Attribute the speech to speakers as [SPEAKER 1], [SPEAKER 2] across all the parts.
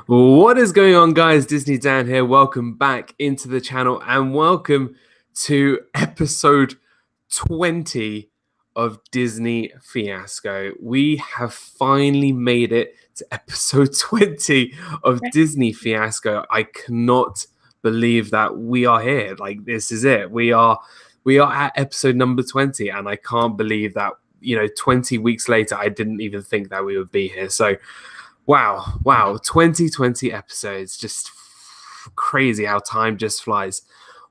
[SPEAKER 1] What is going on, guys? Disney Dan here. Welcome back into the channel and welcome to episode 20 of Disney Fiasco. We have finally made it to episode 20 of Disney Fiasco. I cannot believe that we are here. Like, this is it. We are at episode number 20, and I can't believe that, 20 weeks later, I didn't even think that we would be here. So Wow, 2020 episodes. Just crazy how time just flies.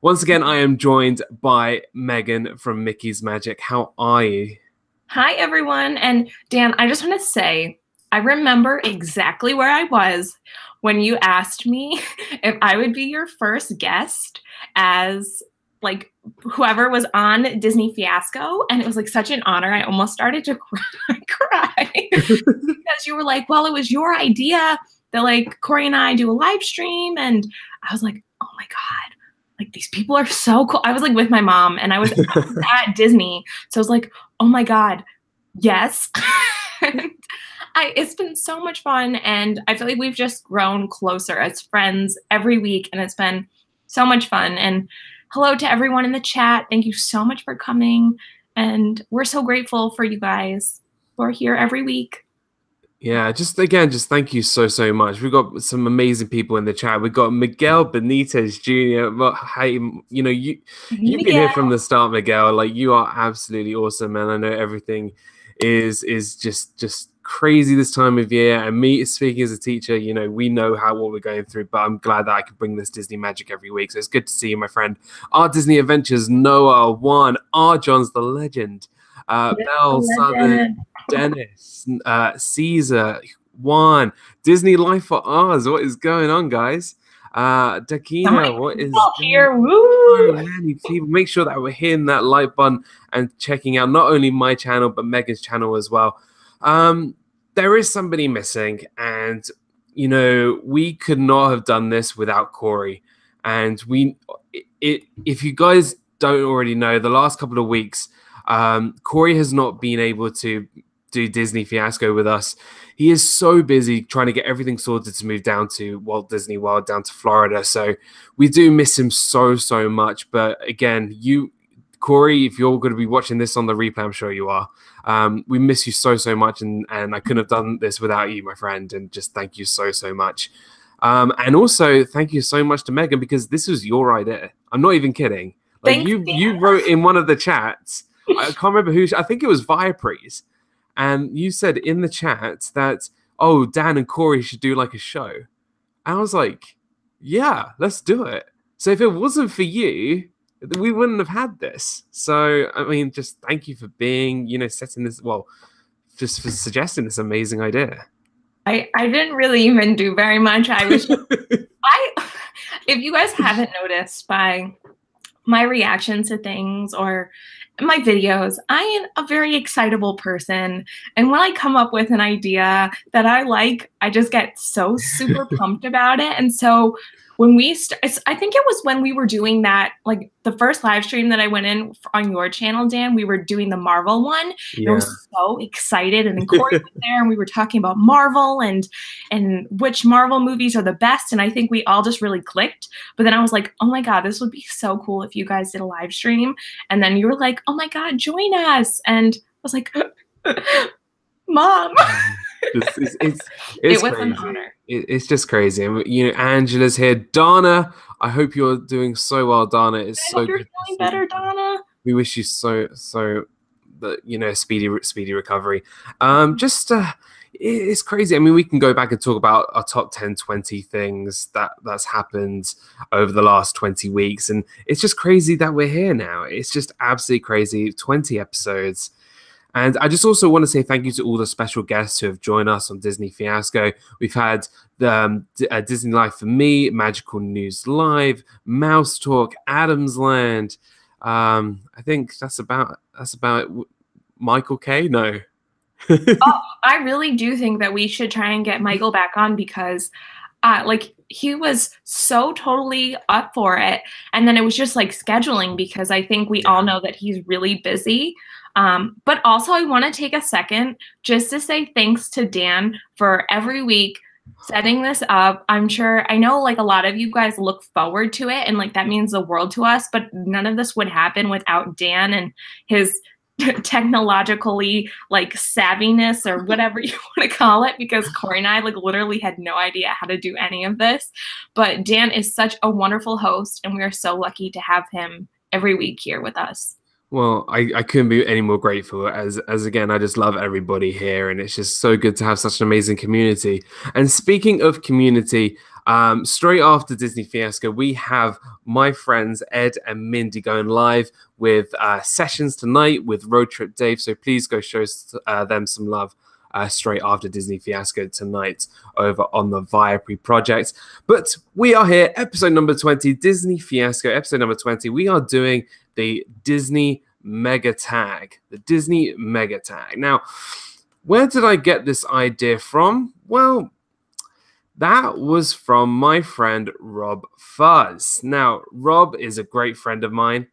[SPEAKER 1] Once again, I am joined by Megan from Mickey's Magic. How are you?
[SPEAKER 2] Hi, everyone. And Dan, I just want to say, I remember exactly where I was when you asked me if I would be your first guest as like whoever was on Disney Fiasco, and it was like such an honor. I almost started to cry because you were like, well, it was your idea that like Corey and I do a live stream, and I was like, oh my God, like these people are so cool. I was like with my mom, and I was at Disney, so I was like, oh my God, yes. It's been so much fun, and I feel like we've just grown closer as friends every week, and it's been so much fun. And hello to everyone in the chat. Thank you so much for coming. And we're so grateful for you guys who are here every week.
[SPEAKER 1] Yeah, just thank you so much. We've got some amazing people in the chat. We've got Miguel Benitez Jr. Well, hey, you've been here from the start, Miguel. Like, you are absolutely awesome, and I know everything is just crazy this time of year. And me speaking as a teacher, we know what we're going through, but I'm glad that I can bring this Disney magic every week. So it's good to see you, my friend. Our Disney Adventures, Noah, Juan, R. John's the legend, Belle, Southern, Dennis, Caesar, Juan, Disney Life for Ours. What is going on, guys? Dakina, what is
[SPEAKER 2] here? Woo!
[SPEAKER 1] Many people. Make sure that we're hitting that like button and checking out not only my channel but Megan's channel as well. There is somebody missing, and we could not have done this without Corey. And if you guys don't already know, the last couple of weeks, Corey has not been able to do Disney Fiasco with us. He is so busy trying to get everything sorted to move down to Walt Disney World, down to Florida. So we do miss him so much. But again, Corey, if you're going to be watching this on the replay, I'm sure you are. We miss you so much, and I couldn't have done this without you, my friend. And just thank you so much. And also thank you so much to Megan, because this was your idea. I'm not even kidding. Like, you wrote in one of the chats. I can't remember who. I think it was Viaprees. And you said in the chat that, oh, Dan and Corey should do like a show. And I was like, yeah, let's do it. So if it wasn't for you, we wouldn't have had this. So, I mean, just thank you for being, setting this, just for suggesting this amazing idea.
[SPEAKER 2] I didn't really even do very much. I was just, if you guys haven't noticed by my reactions to things or my videos, I am a very excitable person. And when I come up with an idea that I like, I just get so super pumped about it. And so when I think it was when we were doing that, like the first live stream that I went in on your channel, Dan, we were doing the Marvel one. Yeah. I was so excited. And then Corey was there, and we were talking about Marvel and which Marvel movies are the best. And I think we all just really clicked. But then I was like, oh my God, this would be so cool if you guys did a live stream. And then you were like, oh my God, join us. And I was like, Mom.
[SPEAKER 1] It was
[SPEAKER 2] crazy. An honor.
[SPEAKER 1] It's just crazy. And Angela's here. Donna, I hope you're doing so well, Donna. It's so good. You're
[SPEAKER 2] feeling better, Donna.
[SPEAKER 1] We wish you so speedy recovery. It's crazy. I mean, we can go back and talk about our top 10, 20 things that's happened over the last 20 weeks. And it's just crazy that we're here now. It's just absolutely crazy. 20 episodes. And I just also want to say thank you to all the special guests who have joined us on Disney Fiasco. We've had Disney Life for Me, Magical News Live, Mouse Talk, Adam's Land. I think that's about it. Michael K? No.
[SPEAKER 2] Oh, I really do think that we should try and get Michael back on, because like he was so totally up for it. And then it was just like scheduling, because I think we all know that he's really busy. But also I want to take a second just to say thanks to Dan for every week setting this up. I'm sure, I know like a lot of you guys look forward to it and like that means the world to us, but none of this would happen without Dan and his technologically like savviness or whatever you want to call it, because Corey and I like literally had no idea how to do any of this. But Dan is such a wonderful host and we are so lucky to have him every week here with us.
[SPEAKER 1] Well, I couldn't be any more grateful as again, I just love everybody here and it's just so good to have such an amazing community. And speaking of community, straight after Disney Fiasco, we have my friends Ed and Mindy going live with sessions tonight with Road Trip Dave. So please go show them some love straight after Disney Fiasco tonight over on the Viapree project. But we are here, episode number 20, Disney Fiasco, episode number 20. We are doing the Disney Mega Tag. The Disney Mega Tag. Now, where did I get this idea from? Well, that was from my friend Rob Fuzz. Now, Rob is a great friend of mine.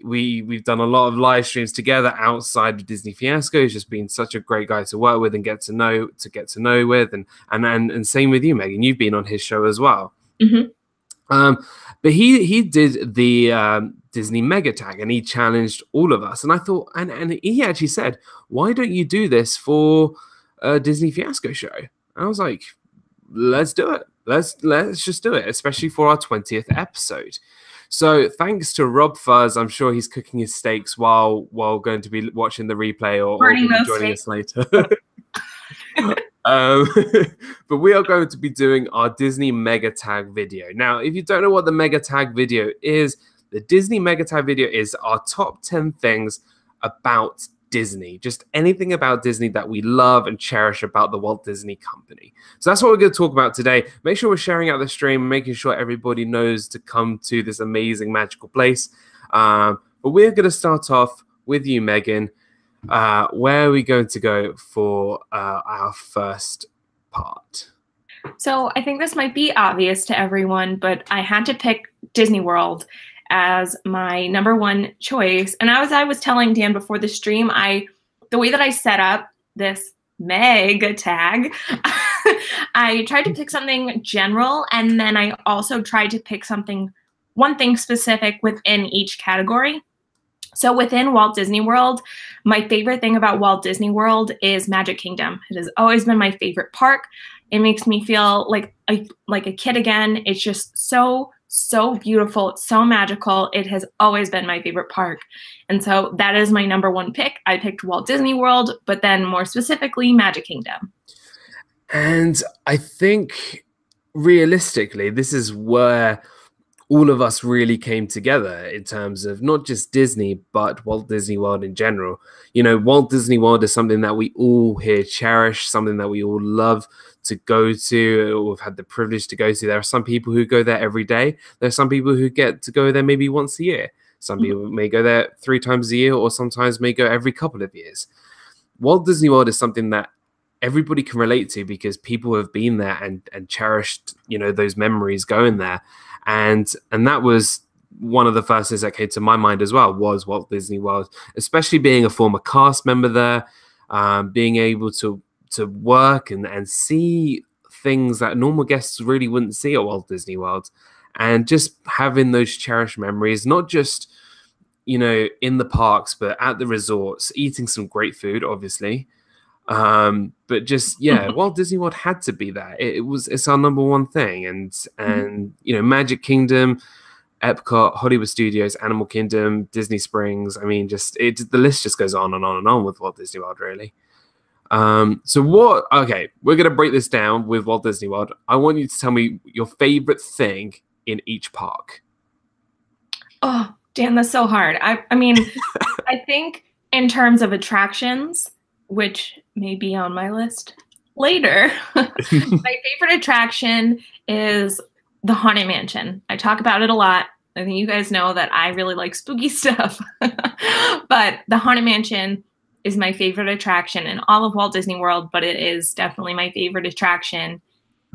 [SPEAKER 1] We've done a lot of live streams together outside of Disney Fiasco. He's just been such a great guy to work with and get to know with, and same with you, Megan. You've been on his show as well.
[SPEAKER 2] Mm-hmm.
[SPEAKER 1] But he did the Disney Mega Tag and he challenged all of us. And I thought, and he actually said, "Why don't you do this for a Disney Fiasco show?" And I was like, "Let's do it. Let's just do it, especially for our 20th episode." So thanks to Rob Fuzz, I'm sure he's cooking his steaks while going to be watching the replay or joining us later. But we are going to be doing our Disney Mega Tag video. Now, if you don't know what the Mega Tag video is, the Disney Mega Tag video is our top 10 things about Disney, just anything about Disney that we love and cherish about the Walt Disney Company. So that's what we're going to talk about today. Make sure we're sharing out the stream, making sure everybody knows to come to this amazing magical place. But we're going to start off with you, Megan. Where are we going to go for our first part?
[SPEAKER 2] So I think this might be obvious to everyone, but I had to pick Disney World as my number one choice. And as I was telling Dan before the stream, the way that I set up this mega tag, I tried to pick something general, and then I also tried to pick one thing specific within each category. So within Walt Disney World, my favorite thing about Walt Disney World is Magic Kingdom. It has always been my favorite park. It makes me feel like a kid again. It's just so beautiful. It's so magical. It has always been my favorite park. And so that is my number one pick. I picked Walt Disney World, but then more specifically, Magic Kingdom.
[SPEAKER 1] And I think realistically, this is where all of us really came together in terms of not just Disney, but Walt Disney World in general. You know, Walt Disney World is something that we all here cherish, something that we all love to go to, or have had the privilege to go to. There are some people who go there every day. There are some people who get to go there maybe once a year. Some people may go there 3 times a year, or sometimes may go every couple of years. Walt Disney World is something that everybody can relate to because people have been there and cherished, you know, those memories going there. And that was one of the first things that came to my mind as well, was Walt Disney World, especially being a former cast member there, being able to work and see things that normal guests really wouldn't see at Walt Disney World, and just having those cherished memories, not just, you know, in the parks, but at the resorts, eating some great food, obviously. But just, yeah, Walt Disney World had to be there. It's our number one thing. And you know, Magic Kingdom, Epcot, Hollywood Studios, Animal Kingdom, Disney Springs. I mean, the list just goes on and on and on with Walt Disney World, really. Okay, we're going to break this down with Walt Disney World. I want you to tell me your favorite thing in each park.
[SPEAKER 2] Oh, Dan, that's so hard. I mean, I think in terms of attractions, which may be on my list later, my favorite attraction is the Haunted Mansion. I talk about it a lot. I think you guys know that I really like spooky stuff. But the Haunted Mansion is my favorite attraction in all of Walt Disney World, but it is definitely my favorite attraction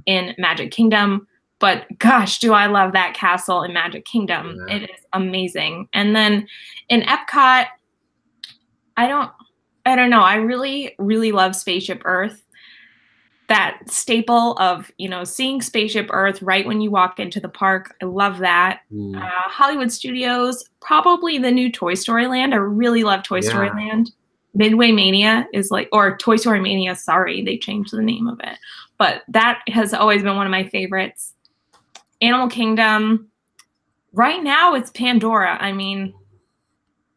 [SPEAKER 2] in Magic Kingdom. But gosh, do I love that castle in Magic Kingdom. Yeah. It is amazing. And then in Epcot, I don't know. I really, really love Spaceship Earth. That staple of, you know, seeing Spaceship Earth right when you walk into the park. I love that. Hollywood Studios, probably the new Toy Story Land. I really love Toy Story Land. Midway Mania is like, or Toy Story Mania, sorry, they changed the name of it. But that has always been one of my favorites. Animal Kingdom. Right now it's Pandora. I mean,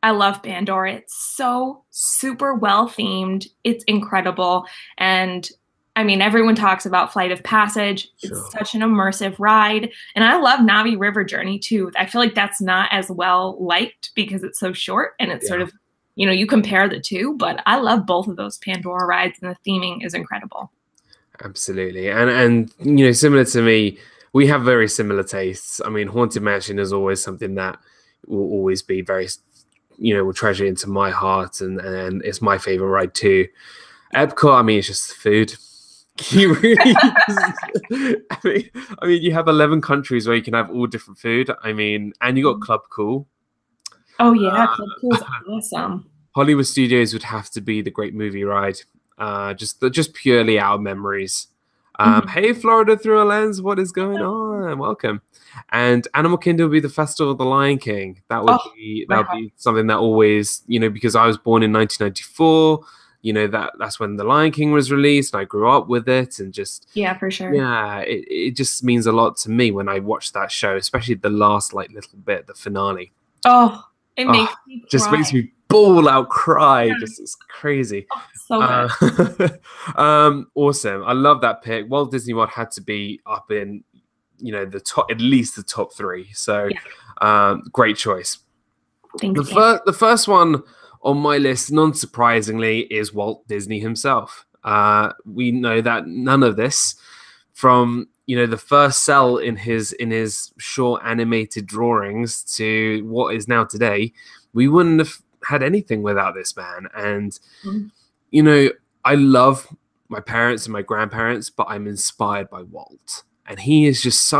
[SPEAKER 2] I love Pandora. It's so super well themed. It's incredible. And I mean, everyone talks about Flight of Passage. It's such an immersive ride. And I love Navi River Journey too. I feel like that's not as well liked because it's so short and it's sort of, you know, you compare the two, but I love both of those Pandora rides and the theming is incredible.
[SPEAKER 1] Absolutely. And you know, similar to me, we have very similar tastes. I mean, Haunted Mansion is always something that will always be very, you know, will treasure into my heart, and it's my favorite ride too. Epcot, I mean, it's just food. You really I mean, you have 11 countries where you can have all different food. I mean, and you got Club Cool.
[SPEAKER 2] Oh yeah, Club Cool is awesome.
[SPEAKER 1] Hollywood Studios would have to be the Great Movie Ride. Just purely our memories. Hey, Florida Through a Lens, what is going on? Welcome. And Animal Kingdom would be the Festival of the Lion King. That would be something that always, you know, because I was born in 1994. You know, that's when The Lion King was released, and I grew up with it, and just
[SPEAKER 2] for sure.
[SPEAKER 1] Yeah, it just means a lot to me when I watch that show, especially the last like little bit, the finale.
[SPEAKER 2] Oh, it makes me cry.
[SPEAKER 1] Just makes me bawl out, cry. Just it's crazy.
[SPEAKER 2] So
[SPEAKER 1] good. Awesome. I love that pick. Walt Disney World had to be up in, you know, the top, at least the top 3. So, great choice.
[SPEAKER 2] Thank you.
[SPEAKER 1] The first one on my list, non-surprisingly, is Walt Disney himself. We know that none of this, from, you know, the first cell in his short animated drawings to what is now today, we wouldn't have had anything without this man. And you know, I love my parents and my grandparents, but I'm inspired by Walt, and he is just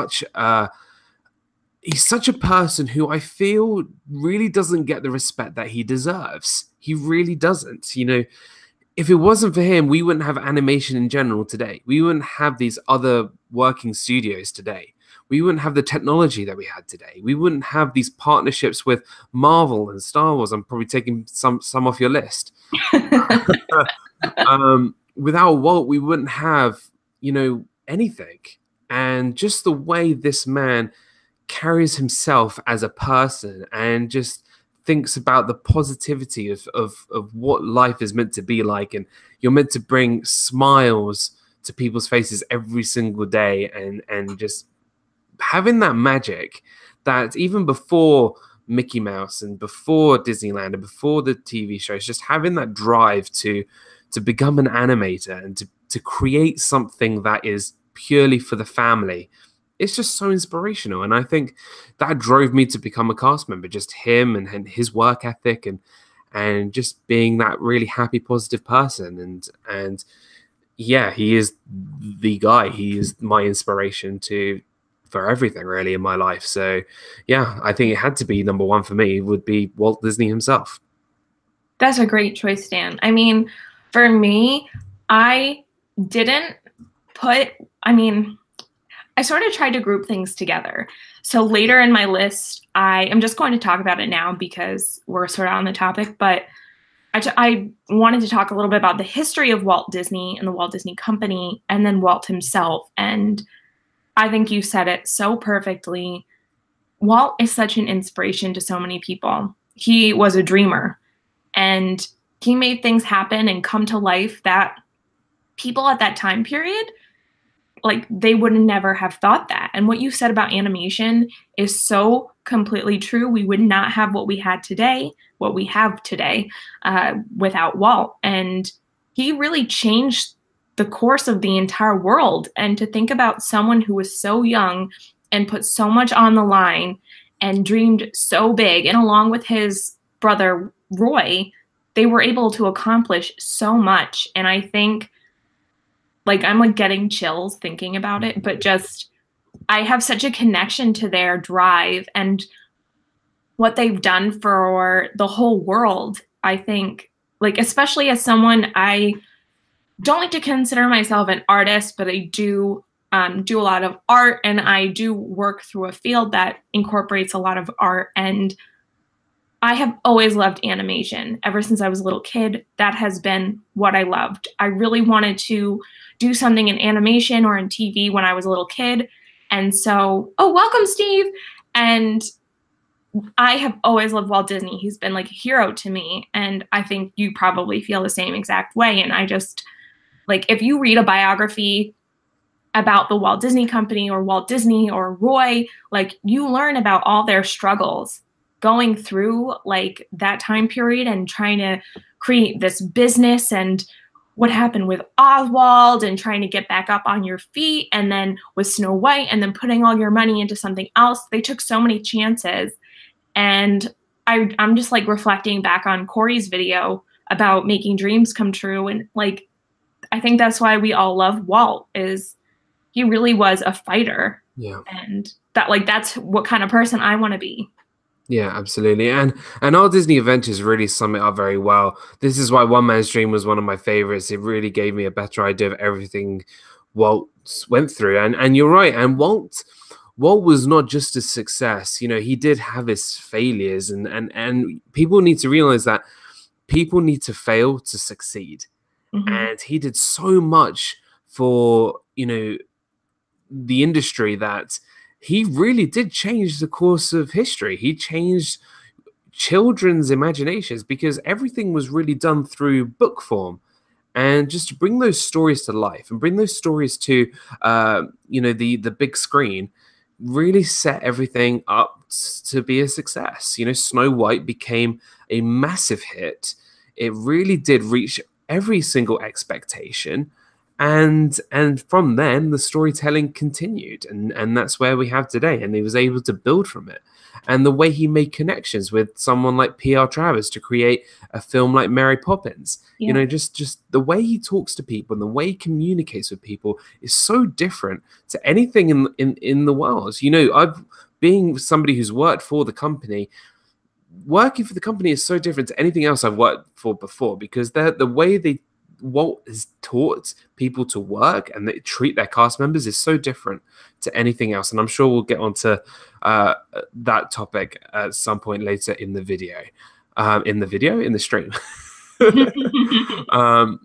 [SPEAKER 1] he's such a person who I feel really doesn't get the respect that he deserves. He really doesn't. You know, if it wasn't for him, we wouldn't have animation in general today. We wouldn't have these other working studios today. We wouldn't have the technology that we had today. We wouldn't have these partnerships with Marvel and Star Wars. I'm probably taking some off your list. Without Walt, we wouldn't have, you know, anything. And just the way this man carries himself as a person and just thinks about the positivity of what life is meant to be like, and you're meant to bring smiles to people's faces every single day, and just having that magic that even before Mickey Mouse and before Disneyland and before the TV shows, just having that drive to become an animator and to create something that is purely for the family. It's just so inspirational. And I think that drove me to become a cast member, just him and his work ethic and just being that really happy, positive person. And yeah, he is the guy. He is my inspiration for everything really in my life. So yeah, I think it had to be number 1 for me would be Walt Disney himself.
[SPEAKER 2] That's a great choice, Dan. I mean, for me, I sort of tried to group things together. So later in my list, I am just going to talk about it now because we're sort of on the topic, but I wanted to talk a little bit about the history of Walt Disney and the Walt Disney Company, and then Walt himself. And I think you said it so perfectly. Walt is such an inspiration to so many people. He was a dreamer, and he made things happen and come to life that people at that time period, like, they would never have thought that. And what you said about animation is so completely true. We would not have what we have today, without Walt. And he really changed the course of the entire world. And to think about someone who was so young and put so much on the line and dreamed so big, and along with his brother Roy, they were able to accomplish so much. And I think, like, I'm like getting chills thinking about it, but just, I have such a connection to their drive and what they've done for the whole world. I think, like, especially as someone, I don't like to consider myself an artist, but I do do a lot of art, and I do work through a field that incorporates a lot of art. And I have always loved animation. Ever since I was a little kid, that has been what I loved. I really wanted to do something in animation or in TV when I was a little kid. And so, oh, welcome, Steve. And I have always loved Walt Disney. He's been like a hero to me. And I think you probably feel the same exact way. And I just, like, if you read a biography about the Walt Disney Company or Walt Disney or Roy, like, you learn about all their struggles going through like that time period and trying to create this business, and what happened with Oswald and trying to get back up on your feet, and then with Snow White, and then putting all your money into something else. They took so many chances. And I'm just like reflecting back on Corey's video about making dreams come true. And like, I think that's why we all love Walt, is he really was a fighter.
[SPEAKER 1] Yeah.
[SPEAKER 2] And that, like, that's what kind of person I want to be.
[SPEAKER 1] Yeah, absolutely. And our Disney Adventures really sum it up very well. This is why One Man's Dream was one of my favorites. It really gave me a better idea of everything Walt went through. And you're right. And Walt was not just a success. You know, he did have his failures, and people need to realize that people need to fail to succeed.
[SPEAKER 2] Mm-hmm.
[SPEAKER 1] And he did so much for, you know, the industry that he really did change the course of history. He changed children's imaginations because everything was really done through book form. And just to bring those stories to life and bring those stories to, you know, the big screen, really set everything up to be a success. You know, Snow White became a massive hit. It really did reach every single expectation. And from then, the storytelling continued, and that's where we have today. And he was able to build from it. And the way he made connections with someone like P.R. Travers to create a film like Mary Poppins,
[SPEAKER 2] Yeah.
[SPEAKER 1] you know, just the way he talks to people and the way he communicates with people is so different to anything in the world. You know, being somebody who's worked for the company, working for the company is so different to anything else I've worked for before, because the way Walt has taught people to work and they treat their cast members is so different to anything else. And I'm sure we'll get onto that topic at some point later in the video. In the stream.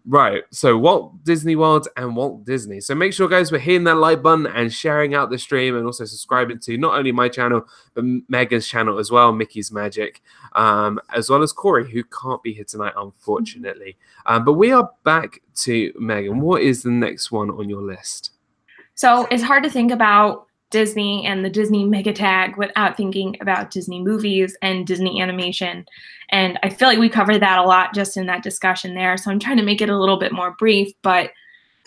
[SPEAKER 1] Right. So Walt Disney World and Walt Disney. So make sure, guys, we're hitting that like button and sharing out the stream, and also subscribing to not only my channel, but Megan's channel as well, Mickey's Magic, as well as Corey, who can't be here tonight, unfortunately. But we are back to Megan. What is the next one on your list?
[SPEAKER 2] So it's hard to think about Disney and the Disney mega tag without thinking about Disney movies and Disney animation. And I feel like we covered that a lot just in that discussion there. So I'm trying to make it a little bit more brief, but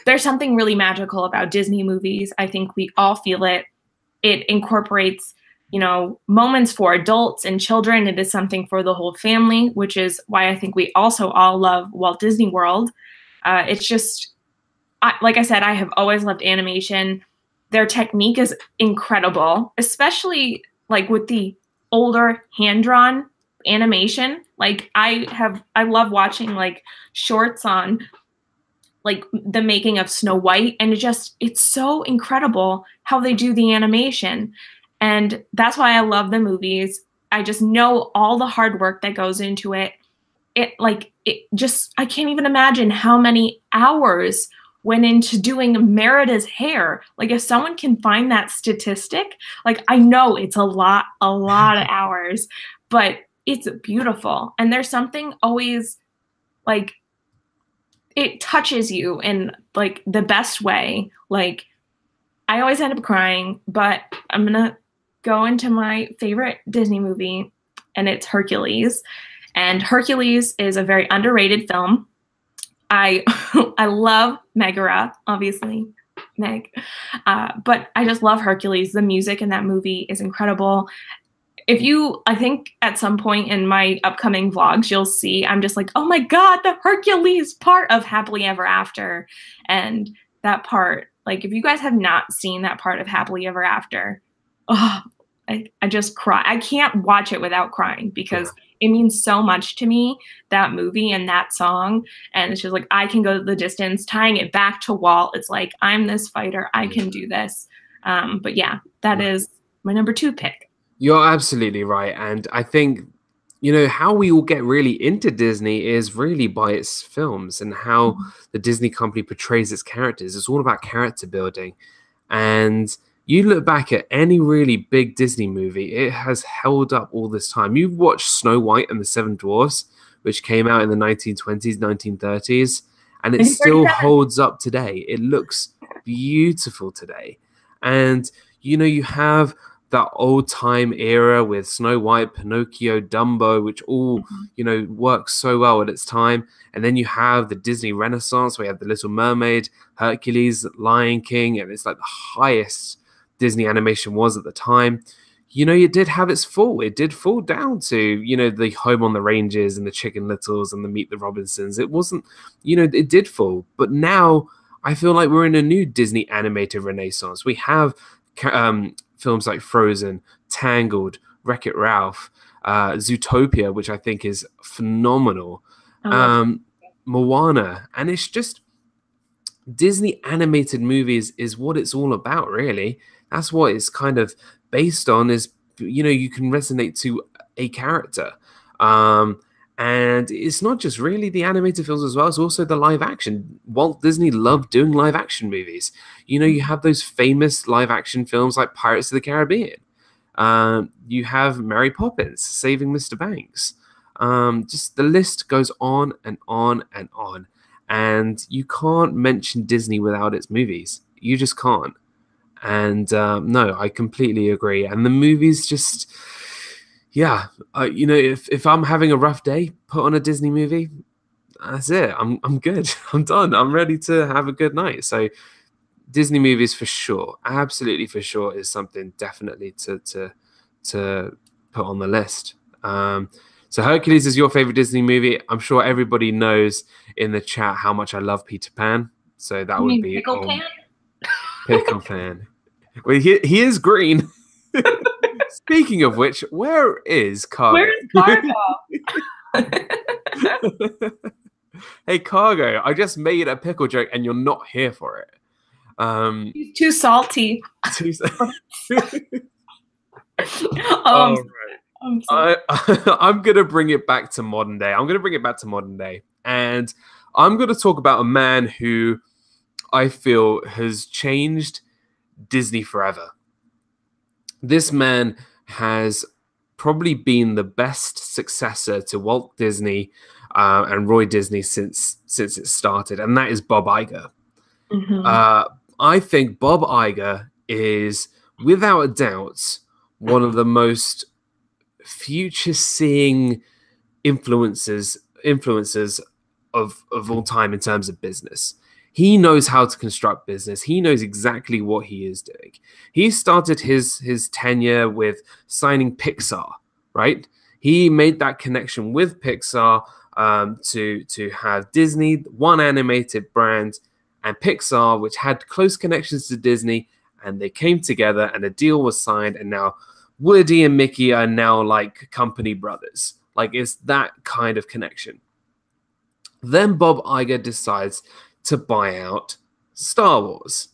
[SPEAKER 2] there's something really magical about Disney movies. I think we all feel it. It incorporates, you know, moments for adults and children. It is something for the whole family, which is why I think we also all love Walt Disney World. It's just, like I said, I have always loved animation. Their technique is incredible, especially like with the older hand-drawn animation. Like I love watching like shorts on like the making of Snow White, and it's so incredible how they do the animation. And that's why I love the movies. I just know all the hard work that goes into it. I can't even imagine how many hours went into doing Merida's hair. Like, if someone can find that statistic, like, I know it's a lot of hours, but it's beautiful. And there's something always, like, it touches you in, like, the best way. Like, I always end up crying, but I'm gonna go into my favorite Disney movie, and it's Hercules. And Hercules is a very underrated film. I love Megara, obviously, Meg, but I just love Hercules. The music in that movie is incredible. I think at some point in my upcoming vlogs, you'll see I'm just like, oh my God, the Hercules part of Happily Ever After. And that part, like, if you guys have not seen that part of Happily Ever After, oh, I just cry. I can't watch it without crying because it means so much to me, that movie and that song. And it's just like, I can go the distance, tying it back to Walt. It's like, I'm this fighter. I can do this. But yeah, that is my number 2 pick.
[SPEAKER 1] You're absolutely right. And I think, you know, how we all get really into Disney is really by its films and how the Disney company portrays its characters. It's all about character building. And you look back at any really big Disney movie, it has held up all this time. You've watched Snow White and the Seven Dwarfs, which came out in the 1920s, 1930s, and it still holds up today. It looks beautiful today. And, you know, you have that old time era with Snow White, Pinocchio, Dumbo, which all, you know, works so well at its time. And then you have the Disney Renaissance, where you have The Little Mermaid, Hercules, Lion King, and it's like the highest Disney animation was at the time. You know, it did have its fall. It did fall down to, you know, the Home on the Ranges and the Chicken Littles and the Meet the Robinsons. It wasn't, you know, it did fall. But now I feel like we're in a new Disney animated renaissance. We have films like Frozen, Tangled, Wreck-It Ralph, Zootopia, which I think is phenomenal, Moana, and it's just Disney animated movies is what it's all about, really. That's what it's kind of based on, is, you know, you can resonate to a character. And it's not just really the animated films as well, it's also the live action. Walt Disney loved doing live action movies. You know, you have those famous live action films like Pirates of the Caribbean. You have Mary Poppins, Saving Mr. Banks. Just the list goes on and on and on. And you can't mention Disney without its movies. You just can't. And no, I completely agree. And the movies just... Yeah, you know, if I'm having a rough day, put on a Disney movie, that's it. I'm good. I'm done. I'm ready to have a good night. So Disney movies for sure, absolutely for sure, is something definitely to put on the list. So Hercules is your favorite Disney movie. I'm sure everybody knows in the chat how much I love Peter Pan. So that would be
[SPEAKER 2] Pickle Pan.
[SPEAKER 1] Pickle Pan. Well, he is green. Speaking of which, where is Cargo?
[SPEAKER 2] Where's Cargo?
[SPEAKER 1] Hey, Cargo, I just made a pickle joke and you're not here for it.
[SPEAKER 2] He's too salty.
[SPEAKER 1] All right. I'm going to bring it back to modern day. And I'm going to talk about a man who I feel has changed Disney forever. This man has probably been the best successor to Walt Disney and Roy Disney since it started, and that is Bob Iger. I think Bob Iger is, without a doubt, one of the most future-seeing influencers of all time in terms of business. He knows how to construct business. He knows exactly what he is doing. He started his tenure with signing Pixar, right? He made that connection with Pixar to have Disney, one animated brand, and Pixar, which had close connections to Disney, and they came together and a deal was signed, and now Woody and Mickey are now like company brothers. Like, it's that kind of connection. Then Bob Iger decides to buy out Star Wars.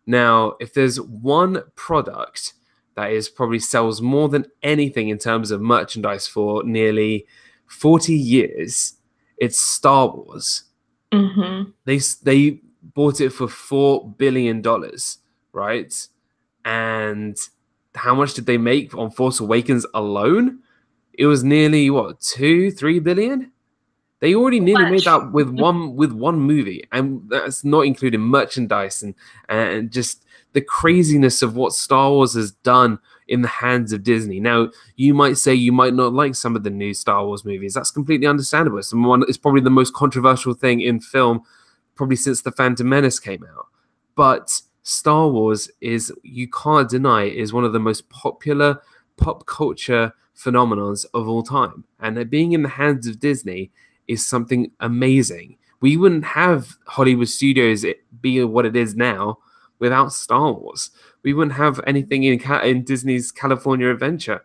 [SPEAKER 1] Now, if there's one product that is probably sells more than anything in terms of merchandise for nearly 40 years, it's Star Wars. They bought it for $4 billion, right? And how much did they make on Force Awakens alone? It was nearly, what, 2-3 billion? They already nearly made that with one movie, and that's not including merchandise and just the craziness of what Star Wars has done in the hands of Disney. Now, you might say you might not like some of the new Star Wars movies. That's completely understandable. It's probably the most controversial thing in film, probably since The Phantom Menace came out. But Star Wars is, you can't deny, is one of the most popular pop culture phenomenons of all time. And being in the hands of Disney is something amazing. We wouldn't have Hollywood studios be what it is now without Star Wars. We wouldn't have anything in Disney's California Adventure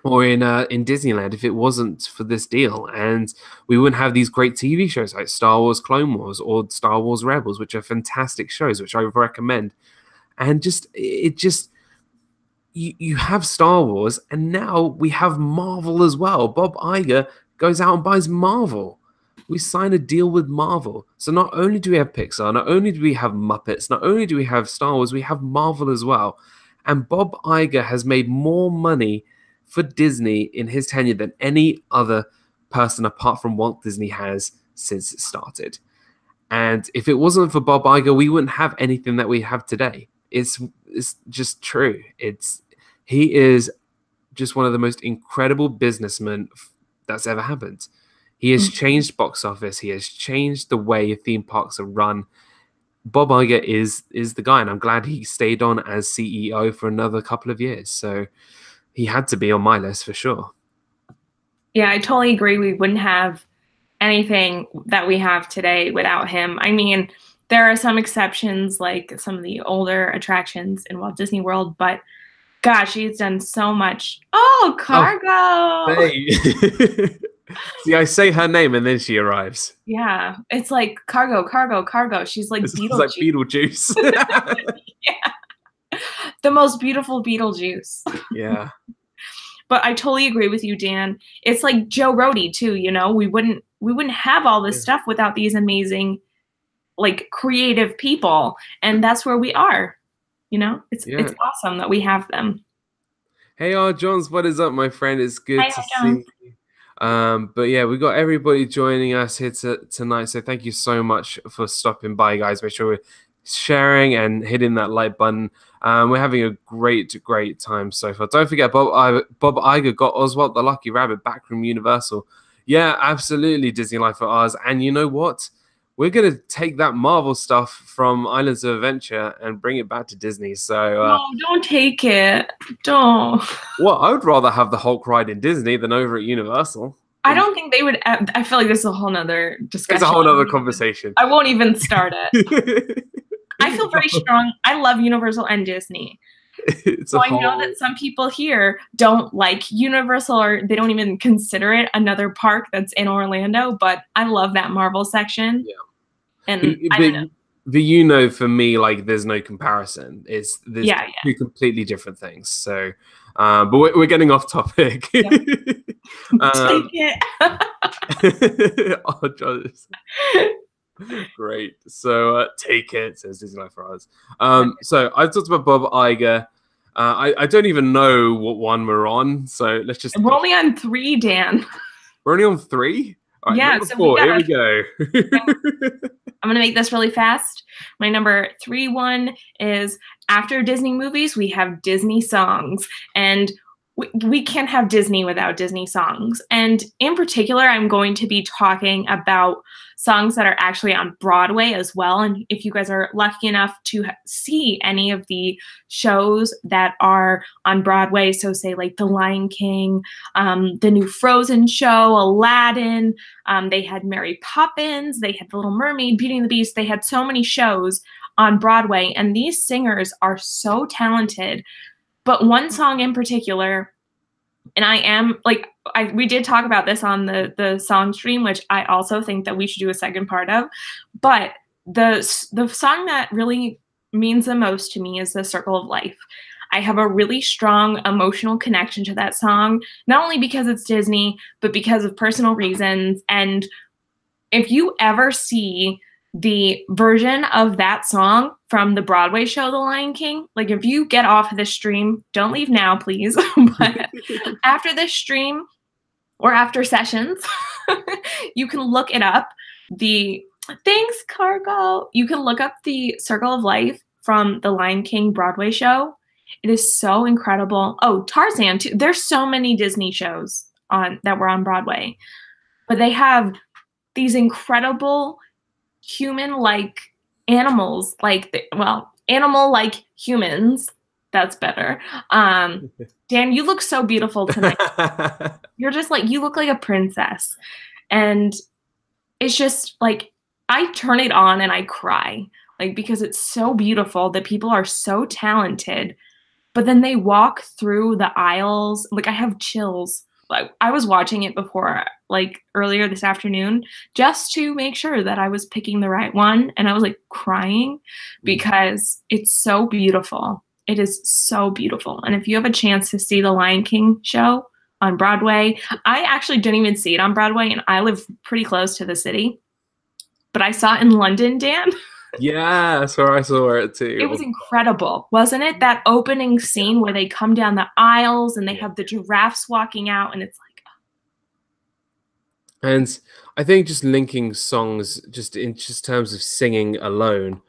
[SPEAKER 1] or in Disneyland if it wasn't for this deal. And we wouldn't have these great TV shows like Star Wars Clone Wars or Star Wars Rebels, which are fantastic shows, which I recommend. And you have Star Wars, and now we have Marvel as well. Bob Iger goes out and buys Marvel. We sign a deal with Marvel. So not only do we have Pixar, not only do we have Muppets, not only do we have Star Wars, we have Marvel as well. And Bob Iger has made more money for Disney in his tenure than any other person apart from Walt Disney has since it started. And if it wasn't for Bob Iger, we wouldn't have anything that we have today. It's just true. He is just one of the most incredible businessmen that's ever happened. He has changed box office. He has changed the way theme parks are run. Bob Iger is the guy, and I'm glad he stayed on as CEO for another couple of years. So he had to be on my list for sure.
[SPEAKER 2] Yeah, I totally agree. We wouldn't have anything that we have today without him. I mean, there are some exceptions, like some of the older attractions in Walt Disney World, but gosh, he's done so much. Oh, Cargo!
[SPEAKER 1] Oh, hey. See, I say her name and then she arrives.
[SPEAKER 2] Yeah, it's like Cargo, Cargo, Cargo. She's like Beetlejuice.
[SPEAKER 1] It's like Beetlejuice.
[SPEAKER 2] Yeah, the most beautiful Beetlejuice.
[SPEAKER 1] Yeah.
[SPEAKER 2] But I totally agree with you, Dan. It's like Joe Rohde too. You know, we wouldn't have all this stuff without these amazing, like, creative people, and that's where we are. You know, it's awesome that we have them.
[SPEAKER 1] Hey, Johns, what is up, my friend? It's good to see you. But yeah, we got everybody joining us here tonight. So thank you so much for stopping by, guys. Make sure we're sharing and hitting that like button. We're having a great time so far. Don't forget, Bob Iger got Oswald the Lucky Rabbit back from Universal. Yeah, absolutely, Disney Life for ours. And you know what? We're going to take that Marvel stuff from Islands of Adventure and bring it back to Disney. So
[SPEAKER 2] no, don't take it. Don't.
[SPEAKER 1] Well, I would rather have the Hulk ride in Disney than over at Universal.
[SPEAKER 2] I don't think they would. I feel like this is a whole nother discussion.
[SPEAKER 1] It's a whole other conversation.
[SPEAKER 2] I won't even start it. I feel very strong. I love Universal and Disney. So I know that some people here don't like Universal, or they don't even consider it another park that's in Orlando, but I love that Marvel section. Yeah. And I don't know.
[SPEAKER 1] For me, like, there's no comparison. There's two completely different things. So, but we're getting off topic. Yeah.
[SPEAKER 2] Take it.
[SPEAKER 1] Oh, Josh. Great. So take it, says Disney Life for us. So I've talked about Bob Iger. I don't even know what one we're on. So let's just.
[SPEAKER 2] We're only on 3, Dan.
[SPEAKER 1] We're only on 3? All right,
[SPEAKER 2] yeah.
[SPEAKER 1] So 4. Here we go.
[SPEAKER 2] I'm going to make this really fast. My number 3 one is, after Disney movies, we have Disney songs. And we can't have Disney without Disney songs. And in particular, I'm going to be talking about songs that are actually on Broadway as well. And if you guys are lucky enough to see any of the shows that are on Broadway, so say like The Lion King, the new Frozen show, Aladdin, they had Mary Poppins, they had The Little Mermaid, Beauty and the Beast, they had so many shows on Broadway. And these singers are so talented. But one song in particular, and we did talk about this on the song stream, which I also think that we should do a second part of. But the song that really means the most to me is The Circle of Life. I have a really strong emotional connection to that song, not only because it's Disney, but because of personal reasons. And if you ever see the version of that song from the Broadway show, The Lion King, like, if you get off of this stream, don't leave now, please. But after this stream or after sessions, you can look it up. Thanks, Cargo. You can look up The Circle of Life from the Lion King Broadway show. It is so incredible. Oh, Tarzan too. There's so many Disney shows that were on Broadway, but they have these incredible human-like animals, animal-like humans. That's better. Dan, you look so beautiful tonight. You're just like, you look like a princess. And it's just like, I turn it on and I cry like because it's so beautiful. The people are so talented, but then they walk through the aisles. Like I have chills. Like I was watching it before, like earlier this afternoon, just to make sure that I was picking the right one. And I was like crying because it's so beautiful. It is so beautiful. And if you have a chance to see the Lion King show on Broadway, I actually didn't even see it on Broadway, and I live pretty close to the city. But I saw it in London, Dan.
[SPEAKER 1] Yeah, that's where I saw it too.
[SPEAKER 2] It was incredible, wasn't it? That opening scene where they come down the aisles and they have the giraffes walking out, and it's like.
[SPEAKER 1] And I think just linking songs, just in just terms of singing alone,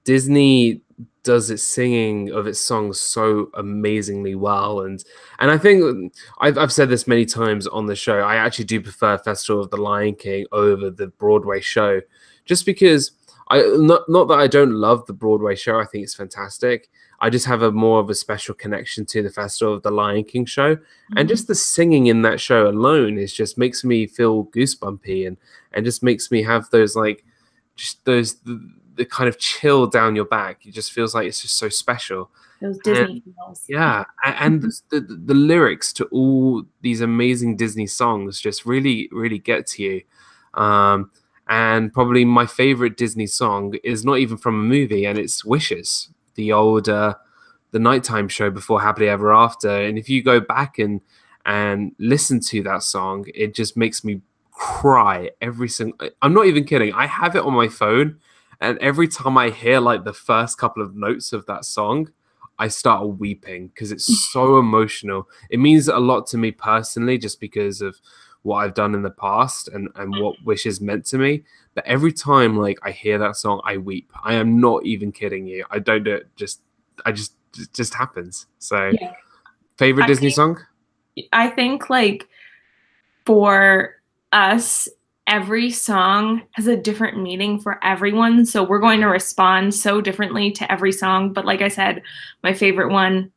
[SPEAKER 1] Disney does its singing of its songs so amazingly well, and I think I've said this many times on the show. I actually do prefer Festival of the Lion King over the Broadway show, just because not that I don't love the Broadway show. I think it's fantastic. I just have a more of a special connection to the Festival of the Lion King show, and just the singing in that show alone is just makes me feel goosebumpy and just makes me have those like just those the kind of chill down your back. It just feels like it's just so special.
[SPEAKER 2] Those Disney feels.
[SPEAKER 1] Yeah, and the lyrics to all these amazing Disney songs just really get to you. And probably my favorite Disney song is not even from a movie, and it's Wishes, the old the nighttime show before Happily Ever After. And if you go back and listen to that song, it just makes me cry every single. I'm not even kidding. I have it on my phone, and every time I hear like the first couple of notes of that song, I start weeping because it's so emotional. It means a lot to me personally, just because of what I've done in the past and what Wishes meant to me. But every time like I hear that song, I weep. I am not even kidding you. I don't do it. It just happens. So,
[SPEAKER 2] Yeah.
[SPEAKER 1] favorite Disney song?
[SPEAKER 2] I think like for us, every song has a different meaning for everyone. So we're going to respond so differently to every song. But like I said, my favorite one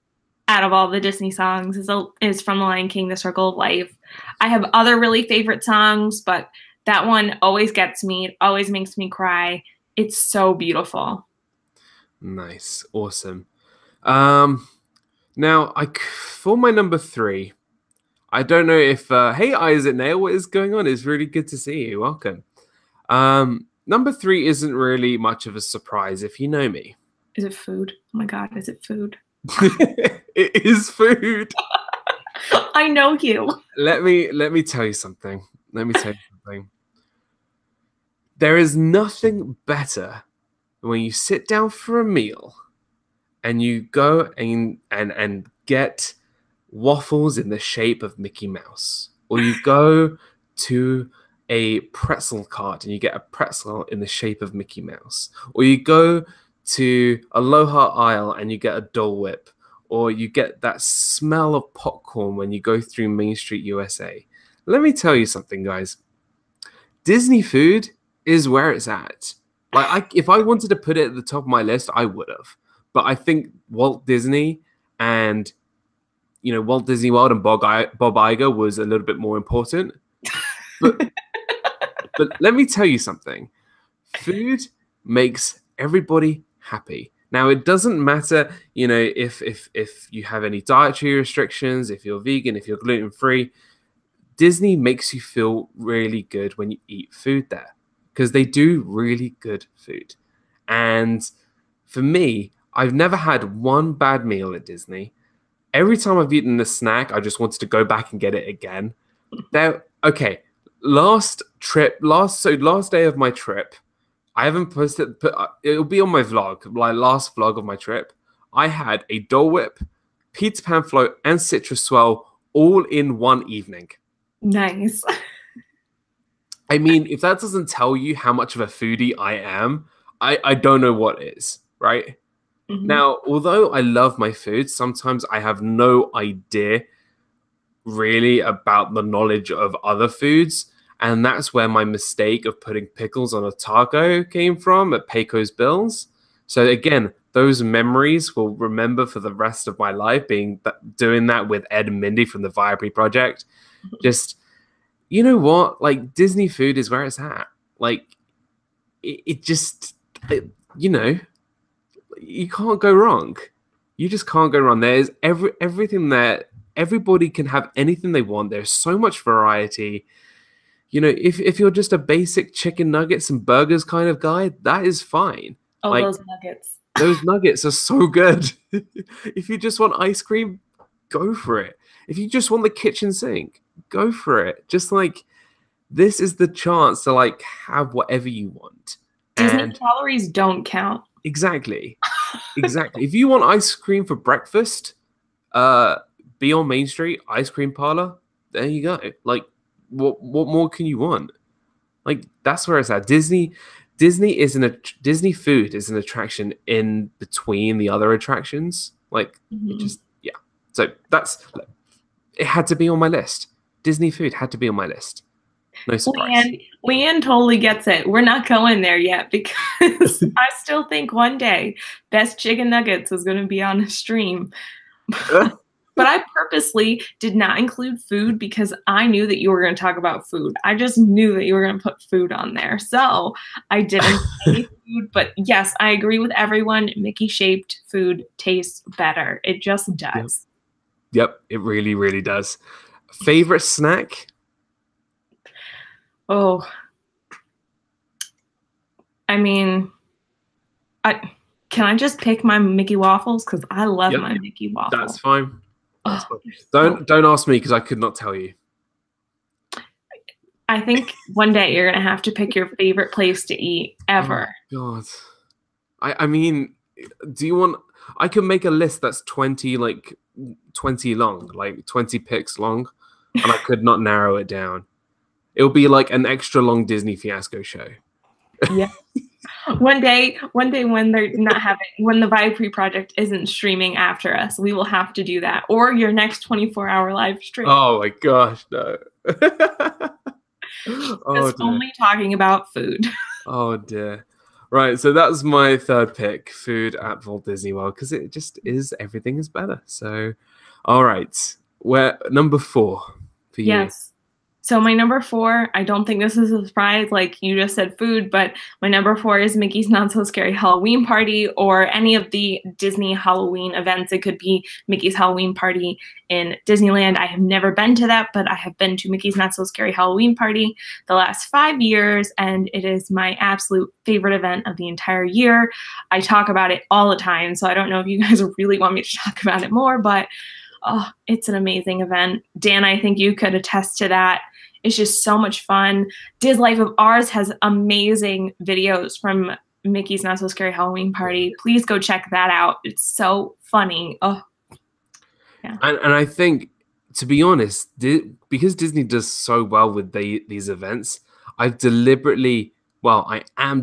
[SPEAKER 2] out of all the Disney songs is from The Lion King, The Circle of Life. I have other really favorite songs, but that one always gets me. It always makes me cry. It's so beautiful.
[SPEAKER 1] Nice. Awesome. Now, for my number 3, I don't know if hey Isaac Nail, what is going on? It's really good to see you. Welcome. Number 3 isn't really much of a surprise if you know me.
[SPEAKER 2] Is it food? Oh my God, is it food?
[SPEAKER 1] It is food.
[SPEAKER 2] I know you.
[SPEAKER 1] Let me tell you something. There is nothing better than when you sit down for a meal and you go and get waffles in the shape of Mickey Mouse, or you go to a pretzel cart and you get a pretzel in the shape of Mickey Mouse, or you go to Aloha Isle and you get a Dole Whip, or you get that smell of popcorn when you go through Main Street USA. Let me tell you something, guys. Disney food is where it's at. Like, if I wanted to put it at the top of my list, I would have. But I think Walt Disney and Walt Disney World and Bob Iger was a little bit more important. But let me tell you something. Food makes everybody happy. Now, it doesn't matter, if you have any dietary restrictions, if you're vegan, if you're gluten-free. Disney makes you feel really good when you eat food there, because they do really good food. And for me, I've never had one bad meal at Disney. Every time I've eaten a snack, I just wanted to go back and get it again. Last day of my trip, I haven't posted, it'll be on my vlog, my last vlog of my trip. I had a Dole Whip, Peter Pan float, and citrus swirl all in one evening.
[SPEAKER 2] Nice.
[SPEAKER 1] I mean, if that doesn't tell you how much of a foodie I am, I don't know what is, right? Mm-hmm. Now, although I love my food, sometimes I have no idea really about the knowledge of other foods. And that's where my mistake of putting pickles on a taco came from at Pecos Bill's. So again, those memories will remember for the rest of my life, doing that with Ed and Mindy from the Viabri Project. Just, you know what? Like, Disney food is where it's at. Like, it just, you know, you can't go wrong. You just can't go wrong. There's everything there. Everybody can have anything they want. There's so much variety. You know, if you're just a basic chicken nuggets and burgers kind of guy, that is fine.
[SPEAKER 2] Oh,
[SPEAKER 1] like,
[SPEAKER 2] those nuggets.
[SPEAKER 1] Those nuggets are so good. If you just want ice cream, go for it. If you just want the kitchen sink, go for it. Just like, this is the chance to like have whatever you want.
[SPEAKER 2] Disney calories don't count.
[SPEAKER 1] Exactly. Exactly. If you want ice cream for breakfast, be on Main Street, ice cream parlor. There you go. Like, what more can you want? Like, that's where it's at. Disney food is an attraction in between the other attractions. Like, it just, yeah. So it had to be on my list. Disney food had to be on my list. No surprise.
[SPEAKER 2] Leanne totally gets it. We're not going there yet because I still think one day Best Chicken Nuggets is going to be on a stream. But I purposely did not include food because I knew that you were going to talk about food. I just knew that you were going to put food on there. So I didn't say food. But yes, I agree with everyone. Mickey-shaped food tastes better. It just does.
[SPEAKER 1] Yep, it really, really does. Favorite snack?
[SPEAKER 2] Oh, I mean, can I just pick my Mickey waffles? Because I love my Mickey waffles.
[SPEAKER 1] That's fine. That's fine. Don't ask me because I could not tell you.
[SPEAKER 2] I think one day you're gonna have to pick your favorite place to eat ever.
[SPEAKER 1] Oh, God, I mean, do you want? I can make a list that's 20 long, like 20 picks long, and I could not narrow it down. It'll be like an extra long Disney Fiasco show.
[SPEAKER 2] Yeah. One day when they're not when the Vibe Project isn't streaming after us, we will have to do that. Or your next 24-hour live stream.
[SPEAKER 1] Oh my gosh, no.
[SPEAKER 2] Just only talking about food.
[SPEAKER 1] Oh dear. Right, so that's my third pick, food at Walt Disney World, because it just is, everything is better. So, all right. Number 4 for you?
[SPEAKER 2] Yes. So my number 4, I don't think this is a surprise, like you just said food, but my number 4 is Mickey's Not So Scary Halloween Party, or any of the Disney Halloween events. It could be Mickey's Halloween Party in Disneyland. I have never been to that, but I have been to Mickey's Not So Scary Halloween Party the last 5 years, and it is my absolute favorite event of the entire year. I talk about it all the time, so I don't know if you guys really want me to talk about it more, but oh, it's an amazing event. Dan, I think you could attest to that. It's just so much fun. Diz Life of Ours has amazing videos from Mickey's Not So Scary Halloween Party. Please go check that out. It's so funny. Oh, yeah.
[SPEAKER 1] And I think, to be honest, because Disney does so well with these events, I am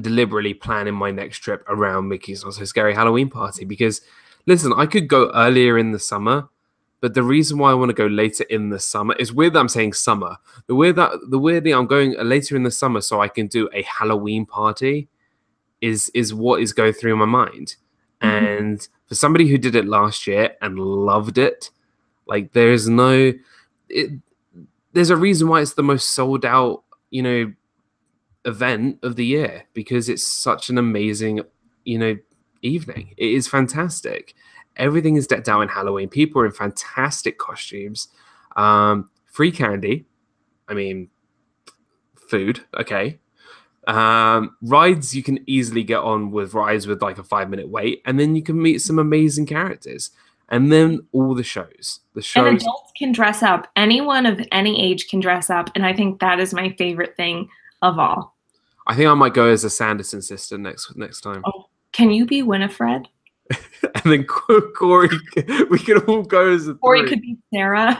[SPEAKER 1] deliberately planning my next trip around Mickey's Not So Scary Halloween Party. Because, listen, I could go earlier in the summer, but the reason why I want to go later in the summer is weird that I'm saying summer. The weird thing I'm going later in the summer so I can do a Halloween party is what is going through my mind. Mm-hmm. And for somebody who did it last year and loved it, like there's a reason why it's the most sold out, event of the year, because it's such an amazing, evening. It is fantastic. Everything is decked out in Halloween. People are in fantastic costumes. Free candy. I mean, food. Okay. Rides, you can easily get on with rides with like a 5-minute wait. And then you can meet some amazing characters. And then all the shows. And
[SPEAKER 2] adults can dress up. Anyone of any age can dress up. And I think that is my favorite thing of all.
[SPEAKER 1] I think I might go as a Sanderson sister next time.
[SPEAKER 2] Oh, can you be Winifred?
[SPEAKER 1] And then Corey, we could all go as a
[SPEAKER 2] Corey could be Sarah.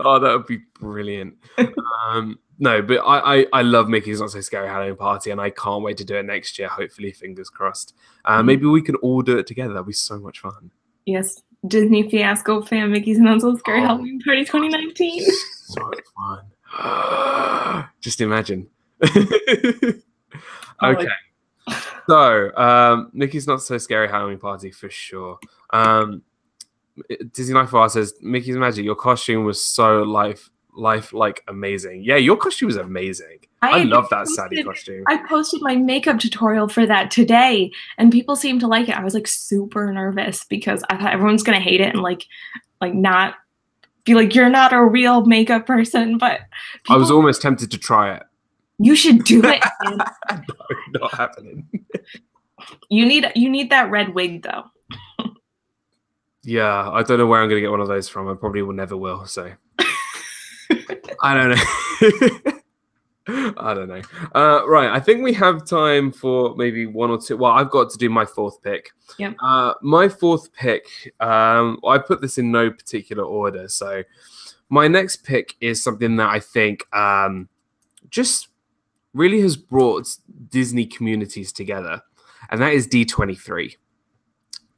[SPEAKER 1] Oh, that would be brilliant. No, but I love Mickey's Not So Scary Halloween Party, and I can't wait to do it next year. Hopefully, fingers crossed. Maybe we can all do it together. That'd be so much fun.
[SPEAKER 2] Yes, Disney Fiasco fan Mickey's Not So Scary Halloween Party 2019.
[SPEAKER 1] So fun. Just imagine. Okay. So, Mickey's Not So Scary Halloween Party for sure. Disney Life of Art says, Mickey's Magic, your costume was so life like amazing. Yeah, your costume was amazing. I love that Sadie costume.
[SPEAKER 2] I posted my makeup tutorial for that today, and people seem to like it. I was like super nervous because I thought everyone's gonna hate it and like not be like, you're not a real makeup person. But
[SPEAKER 1] I was almost tempted to try it.
[SPEAKER 2] You should do it.
[SPEAKER 1] No, not happening.
[SPEAKER 2] You need that red wig though.
[SPEAKER 1] Yeah, I don't know where I'm gonna get one of those from. I probably will never will. So I don't know. I don't know. Right, I think we have time for maybe one or two. Well, I've got to do my fourth pick.
[SPEAKER 2] Yep.
[SPEAKER 1] My fourth pick, I put this in no particular order. So my next pick is something that I think just really has brought Disney communities together, and that is D23.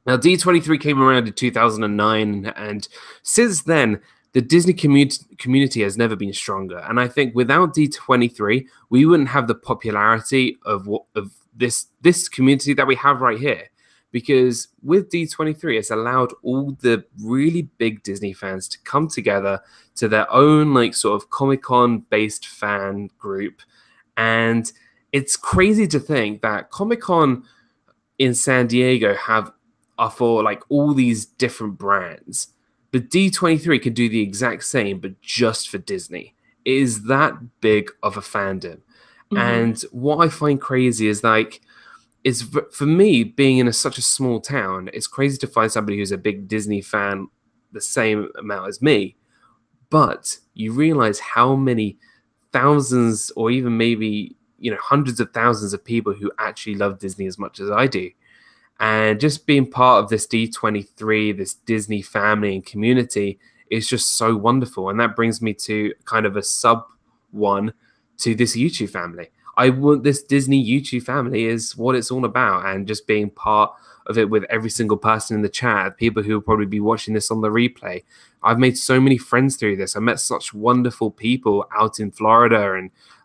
[SPEAKER 1] Now, D23 came around in 2009, and since then, the Disney community has never been stronger. And I think without D23, we wouldn't have the popularity of this community that we have right here. Because with D23, it's allowed all the really big Disney fans to come together to their own like sort of Comic-Con based fan group. And it's crazy to think that Comic-Con in San Diego are for like all these different brands. But D23 can do the exact same, but just for Disney. It is that big of a fandom. Mm-hmm. And what I find crazy is like, it's for me being in such a small town, it's crazy to find somebody who's a big Disney fan the same amount as me. But you realize how many thousands or even maybe, hundreds of thousands of people who actually love Disney as much as I do. And just being part of this D23, this Disney family and community is just so wonderful. And that brings me to kind of a sub one to this YouTube family. I want this Disney YouTube family is what it's all about, and just being part of it with every single person in the chat, people who will probably be watching this on the replay. I've made so many friends through this. I met such wonderful people out in Florida,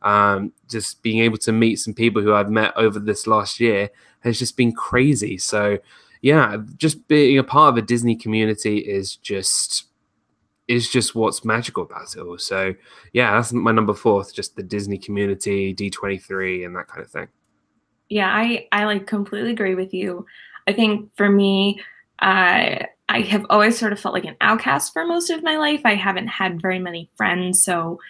[SPEAKER 1] and just being able to meet some people who I've met over this last year has just been crazy. So yeah, just being a part of a Disney community is just what's magical about it all. So yeah, that's my number fourth, just the Disney community, D23 and that kind of thing.
[SPEAKER 2] Yeah, I like completely agree with you. I think for me, I have always sort of felt like an outcast for most of my life. I haven't had very many friends. So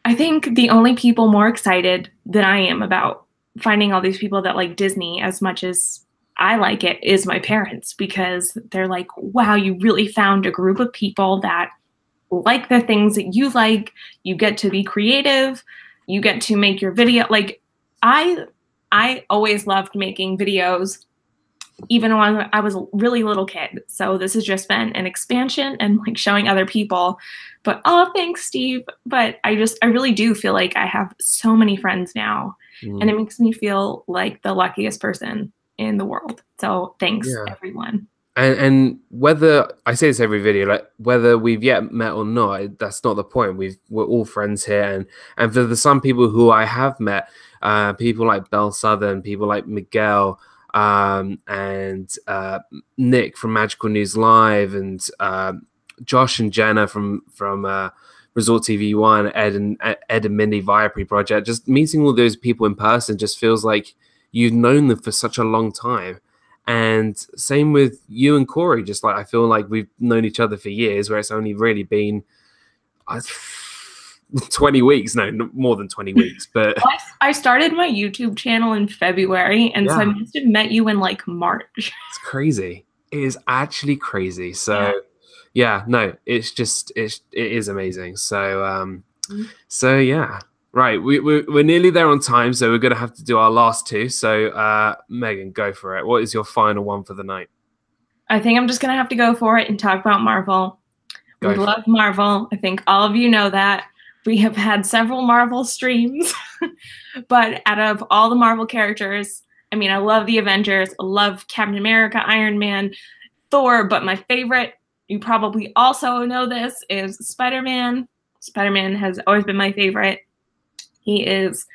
[SPEAKER 2] I think the only people more excited than I am about finding all these people that like Disney as much as I like it is my parents, because they're like, wow, you really found a group of people that like the things that you like. You get to be creative. You get to make your video. Like I always loved making videos, even when I was a really little kid. So this has just been an expansion and like showing other people. But oh, thanks, Steve. But I really do feel like I have so many friends now, and it makes me feel like the luckiest person in the world. So thanks, everyone.
[SPEAKER 1] And whether I say this every video, like whether we've yet met or not, that's not the point. We're all friends here, and for the some people who I have met, people like Belle Southern, people like Miguel, and Nick from Magical News Live, and Josh and Jenna from Resort TV One, Ed and Mindy Viapree Project. Just meeting all those people in person just feels like you've known them for such a long time. And same with you and Corey. Just like I feel like we've known each other for years, where it's only really been 20 weeks. No, more than 20 weeks. But
[SPEAKER 2] I started my YouTube channel in February, and so I must have met you in like March.
[SPEAKER 1] It's crazy. It is actually crazy. So yeah, no, it is amazing. So so yeah. Right, we're nearly there on time, so we're going to have to do our last two. So, Megan, go for it. What is your final one for the night?
[SPEAKER 2] I think I'm just going to have to go for it and talk about Marvel. We love Marvel. I think all of you know that. We have had several Marvel streams. But out of all the Marvel characters, I mean, I love the Avengers. I love Captain America, Iron Man, Thor. But my favorite, you probably also know this, is Spider-Man. Spider-Man has always been my favorite. He is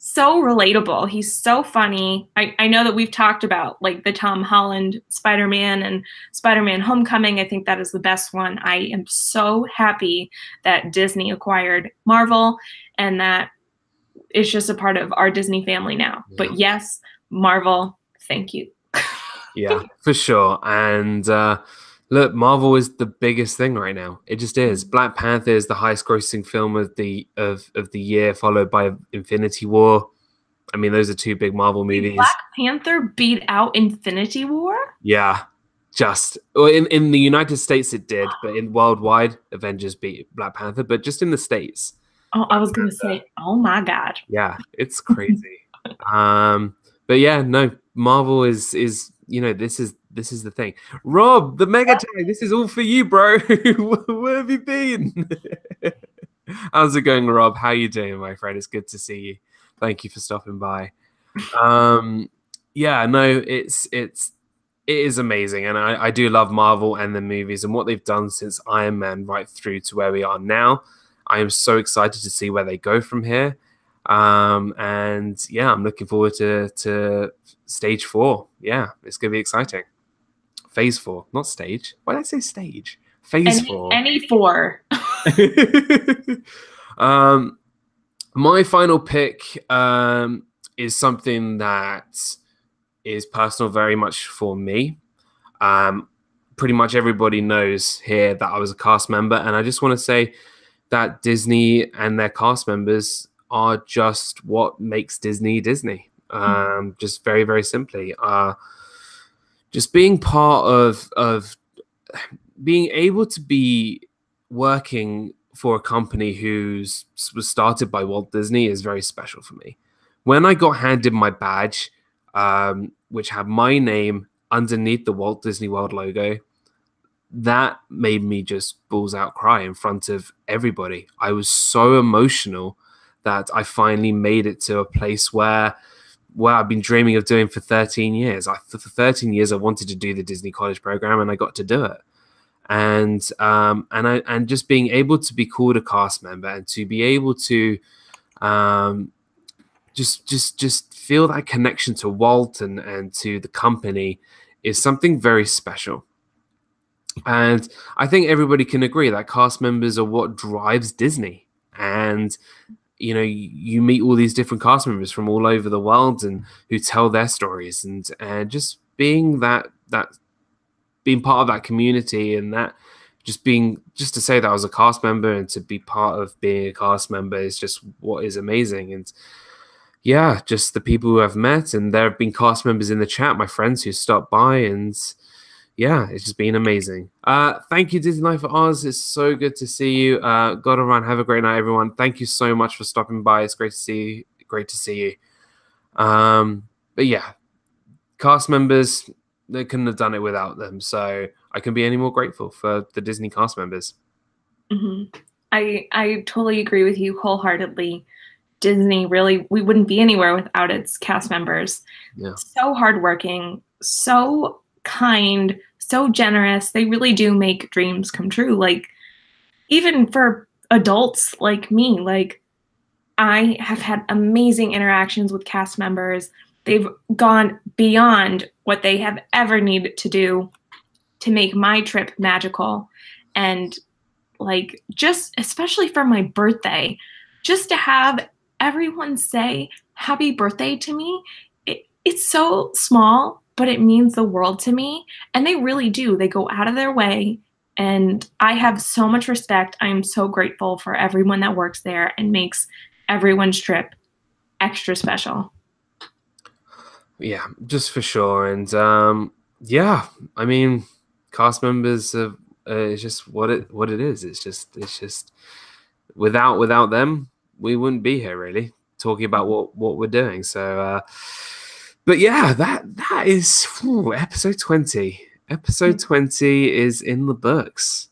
[SPEAKER 2] so relatable. He's so funny. I know that we've talked about like the Tom Holland Spider-Man and Spider-Man Homecoming. I think that is the best one. I am so happy that Disney acquired Marvel and that it's just a part of our Disney family now. Yeah. But yes, Marvel, thank you.
[SPEAKER 1] Yeah, for sure. And look, Marvel is the biggest thing right now. It just is. Black Panther is the highest grossing film of the year, followed by Infinity War. I mean, those are two big Marvel movies.
[SPEAKER 2] Black Panther beat out Infinity War?
[SPEAKER 1] Yeah. Just in the United States it did, but in worldwide, Avengers beat Black Panther, but just in the States.
[SPEAKER 2] Oh, I was gonna say, oh my God.
[SPEAKER 1] Yeah, it's crazy. But yeah, no, Marvel is this is the thing. Rob, the mega tag, this is all for you, bro. Where have you been? How's it going, Rob? How you doing, my friend? It's good to see you. Thank you for stopping by. Yeah, no, it is amazing, and I do love Marvel and the movies and what they've done since Iron Man right through to where we are now. I am so excited to see where they go from here. And yeah, I'm looking forward to stage 4. Yeah, it's gonna be exciting. Phase 4, not stage. Why did I say stage? Phase 4.
[SPEAKER 2] Any 4.
[SPEAKER 1] My final pick is something that is personal very much for me. Pretty much everybody knows here that I was a cast member, and I just want to say that Disney and their cast members are just what makes Disney Disney. Just very, very simply. Just being part of being able to be working for a company was started by Walt Disney is very special for me. When I got handed my badge, which had my name underneath the Walt Disney World logo, that made me just balls out cry in front of everybody. I was so emotional that I finally made it to a place where I've been dreaming of doing for 13 years. For 13 years, I wanted to do the Disney College program, and I got to do it. And just being able to be called a cast member and to be able to just feel that connection to Walt and to the company is something very special. And I think everybody can agree that cast members are what drives Disney. And you meet all these different cast members from all over the world and who tell their stories, and just being being part of that community, and that just to say that I was a cast member and to be part of being a cast member is just what is amazing. And yeah, just the people who I've met, and there have been cast members in the chat, my friends who stopped by, and yeah, it's just been amazing. Thank you, Disney Life for Oz. It's so good to see you. Gotta run. Have a great night, everyone. Thank you so much for stopping by. It's great to see you. Great to see you. But yeah, cast members, they couldn't have done it without them. So I can be any more grateful for the Disney cast members.
[SPEAKER 2] Mm-hmm. I totally agree with you wholeheartedly. Disney really, we wouldn't be anywhere without its cast members.
[SPEAKER 1] Yeah.
[SPEAKER 2] So hardworking, so kind, so generous. They really do make dreams come true. Like, even for adults like me, like, I have had amazing interactions with cast members. They've gone beyond what they have ever needed to do to make my trip magical. And like, just especially for my birthday, just to have everyone say happy birthday to me, it's so small, but it means the world to me. And they really do. They go out of their way. And I have so much respect. I'm so grateful for everyone that works there and makes everyone's trip extra special.
[SPEAKER 1] Yeah, just for sure. And yeah, I mean, cast members it's just what it is. It's just without them, we wouldn't be here really talking about what we're doing. So but yeah, that is episode 20. Episode 20 is in the books.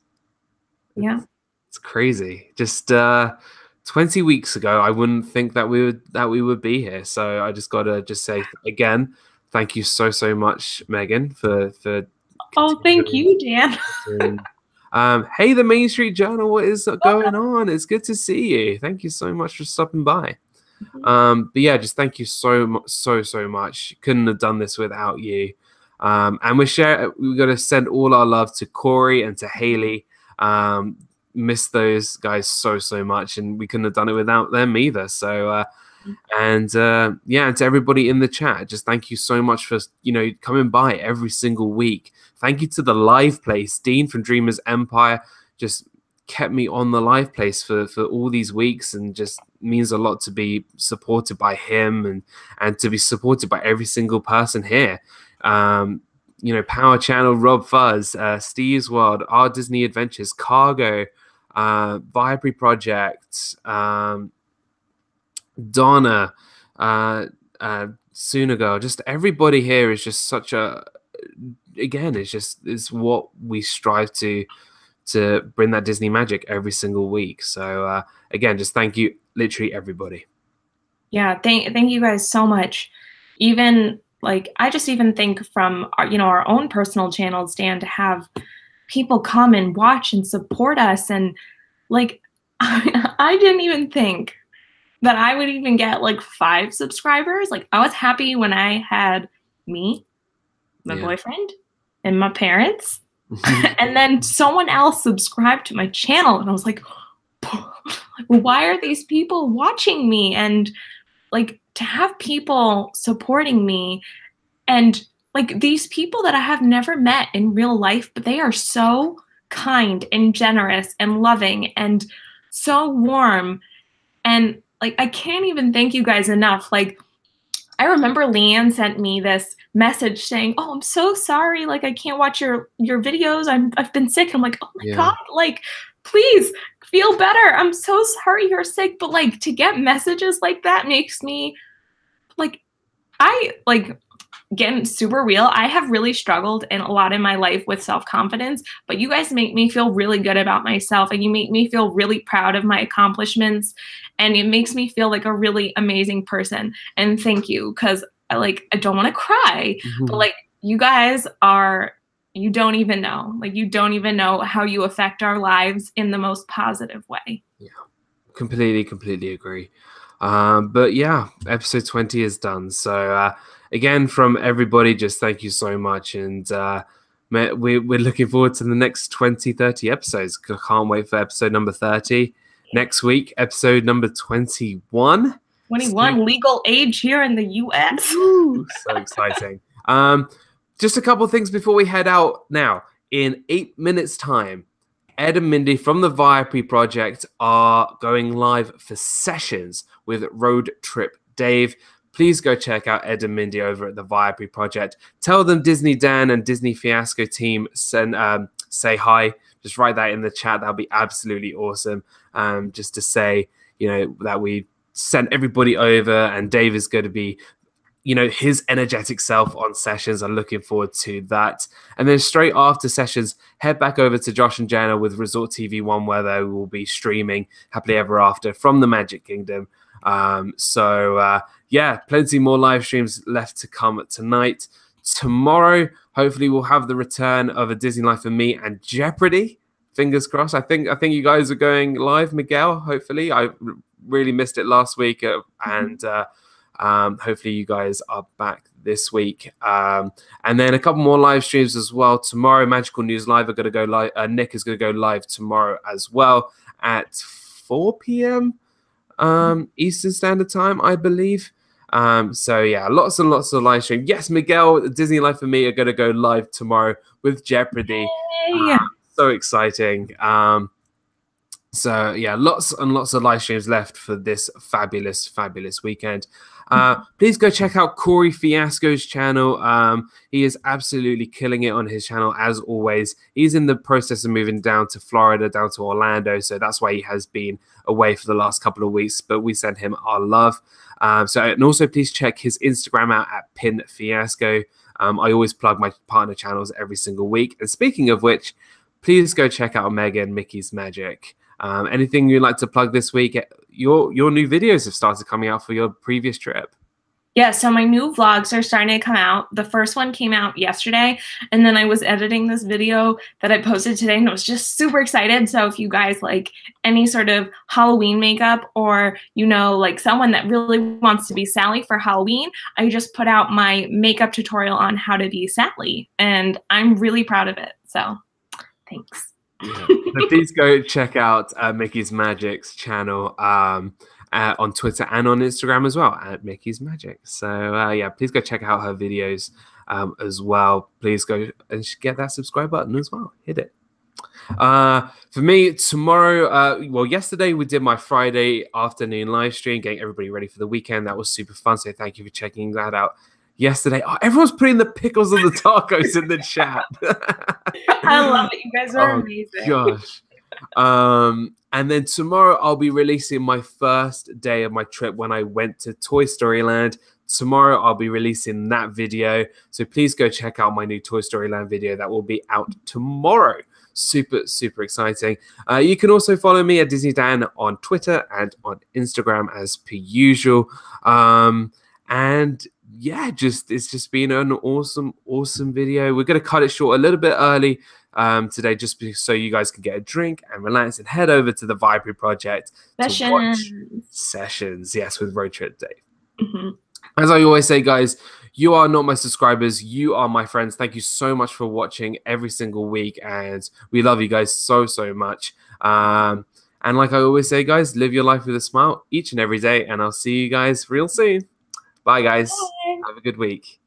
[SPEAKER 2] Yeah.
[SPEAKER 1] It's crazy. Just 20 weeks ago, I wouldn't think that we would be here. So I just gotta just say again, thank you so much, Megan, for
[SPEAKER 2] Oh, thank you, Dan.
[SPEAKER 1] Hey, the Main Street Journal, what is going on? It's good to see you. Thank you so much for stopping by. But yeah, just thank you so much, so much. Couldn't have done this without you. And we're going to send all our love to Corey and to Haley. Miss those guys so much, and we couldn't have done it without them either. So and yeah, and to everybody in the chat, just thank you so much for coming by every single week. Thank you to the live place. Dean from Dreamers Empire just kept me on the live place for all these weeks, and just means a lot to be supported by him and to be supported by every single person here. Power Channel, Rob Fuzz, Steve's World, Our Disney Adventures, Cargo, Vibrary Project, Donna, Sunago, just everybody here is just such a, again, it's what we strive to bring that Disney magic every single week. So again, just thank you, literally everybody.
[SPEAKER 2] Yeah, thank you guys so much. Even I just even think from our own personal channels, Dan, to have people come and watch and support us, and I didn't even think that I would even get 5 subscribers. I was happy when I had me, my boyfriend, and my parents, and then someone else subscribed to my channel, and I was like, why are these people watching me? And to have people supporting me, and these people that I have never met in real life, but they are so kind and generous and loving and so warm. And I can't even thank you guys enough. I remember Leanne sent me this message saying, "Oh, I'm so sorry. I can't watch your videos. I've been sick." I'm like, "Oh my God, please feel better. I'm so sorry you're sick." But to get messages like that makes me getting super real. I have really struggled in a lot in my life with self-confidence, but you guys make me feel really good about myself, and you make me feel really proud of my accomplishments, and it makes me feel like a really amazing person. And thank you, because I don't want to cry, but you guys are, you don't even know, you don't even know how you affect our lives in the most positive way.
[SPEAKER 1] Yeah, completely agree. But yeah, episode 20 is done. So again, from everybody, just thank you so much. And we're looking forward to the next 20-30 episodes. Can't wait for episode number 30. Next week, episode number 21.
[SPEAKER 2] 21, legal age here in the US.
[SPEAKER 1] Ooh, so exciting. Just a couple things before we head out now. In 8 minutes' time, Ed and Mindy from the Vibrary Project are going live for sessions with Road Trip Dave. Please go check out Ed and Mindy over at the Vibrary Project. Tell them Disney Dan and Disney Fiasco team say hi. Just write that in the chat. That'll be absolutely awesome. Just to say, that we sent everybody over, and Dave is going to be, his energetic self on sessions. I'm looking forward to that. And then straight after sessions, head back over to Josh and Jana with Resort TV 1, where they will be streaming Happily Ever After from the Magic Kingdom. Yeah, plenty more live streams left to come tonight. Tomorrow, hopefully we'll have the return of A Disney Life and Me and Jeopardy. Fingers crossed. I think you guys are going live, Miguel, hopefully. I really missed it last week, and hopefully you guys are back this week. And then a couple more live streams as well tomorrow. Magical News Live are going to go live. Nick is going to go live tomorrow as well at 4 p.m. Eastern Standard Time, I believe. So yeah, lots and lots of live stream. Yes, Miguel, Disney Life and Me are going to go live tomorrow with Jeopardy. So exciting. So yeah, lots and lots of live streams left for this fabulous weekend. Please go check out Corey Fiasco's channel. He is absolutely killing it on his channel as always. He's in the process of moving down to Florida, down to Orlando, so that's why he has been away for the last couple of weeks, but we send him our love. And also please check his Instagram out at Pin Fiasco. I always plug my partner channels every single week. And speaking of which, please go check out Mega and Mickey's Magic. Anything you'd like to plug this week? Your new videos have started coming out for your previous trip.
[SPEAKER 2] Yeah, so my new vlogs are starting to come out. The first one came out yesterday, and then I was editing this video that I posted today, and I was just super excited. So if you guys like any sort of Halloween makeup, or, you know, like someone that really wants to be Sally for Halloween, I just put out my makeup tutorial on how to be Sally, and I'm really proud of it. So thanks.
[SPEAKER 1] Yeah. So please go check out Mickey's Magic's channel on Twitter and on Instagram as well, at Mickey's Magic. So yeah, please go check out her videos as well. Please go and get that subscribe button as well. Hit it. For me, tomorrow, well, yesterday we did my Friday afternoon live stream, getting everybody ready for the weekend. That was super fun. So thank you for checking that out yesterday. Oh, everyone's putting the pickles and the tacos in the chat.
[SPEAKER 2] I love it. You guys are amazing.
[SPEAKER 1] Gosh. And then tomorrow I'll be releasing my first day of my trip when I went to Toy Story Land. Tomorrow I'll be releasing that video. So please go check out my new Toy Story Land video that will be out tomorrow. Super, super exciting. You can also follow me at Disney Dan on Twitter and on Instagram as per usual. And yeah, it's just been an awesome video. We're going to cut it short a little bit early today, just so you guys can get a drink and relax and head over to the Vibrary Project to watch Sessions. Yes, with Road Trip Dave. As I always say, guys, you are not my subscribers, you are my friends. Thank you so much for watching every single week, and we love you guys so much. And like I always say, guys, live your life with a smile each and every day, and I'll see you guys real soon. Bye, guys.
[SPEAKER 2] Bye.
[SPEAKER 1] Have a good week.